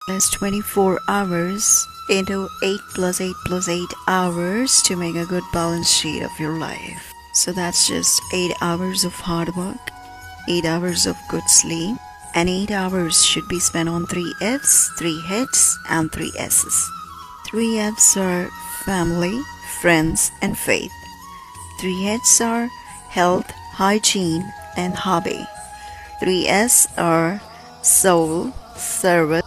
That's 24 hours into 8 plus 8 plus 8 hours to make a good balance sheet of your life. So that's just 8 hours of hard work, 8 hours of good sleep, and 8 hours should be spent on 3 F's, 3 hits, and 3 S's. 3 F's are family, friends, and faith. 3 hits are health, hygiene, and hobby. 3 S are soul, service,